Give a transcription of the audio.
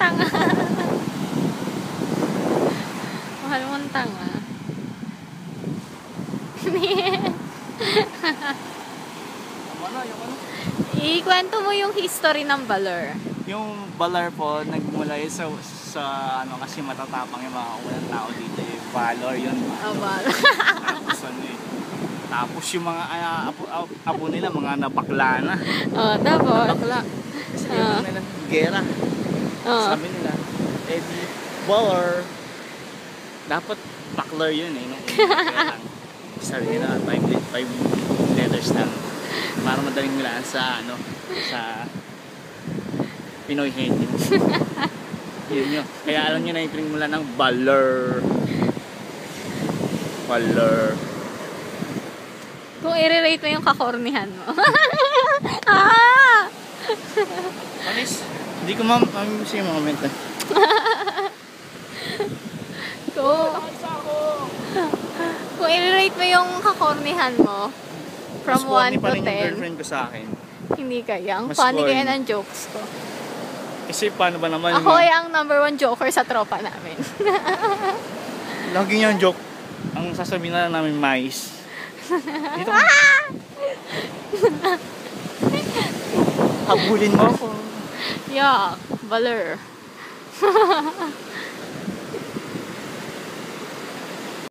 tanga. Mahal mong tanga. Ikwento mo yung history ng Baler. Yung Baler po, nagmula yun sa ano, kasi matatapang yung mga unang tao dito. Yung Valor yun. Baler. Tapos ano eh. Tapos yung mga apo nila, mga nabakla na. Tapos? Nabakla. Kasi yung nila, gera. Sabi nila, di Baler. Dapat bakler yun eh. Nung lang. Sabi nila, 5 letters lang. Para madaling nilaan sa ano, sa Pinoy Hindi. Yun yun. Kaya alam nyo na yung mula ng Baler. Baler. Kung i-rate mo yung kakornihan mo. Honest, hindi ko mamimiss yung mga komenta. Kung i-rate mo yung kakornihan mo from 1 to 10. Mas pa rin yung girlfriend ko sa akin. Hindi kaya. Ang Mas funny corny. kaya ng jokes ko. Kasi paano ba naman Ako ay ang #1 joker sa tropa namin. lagi niya ang joke. Ang sasabihin na lang namin mais. Dito ka. Habulin mo ako. Yeah, Baler.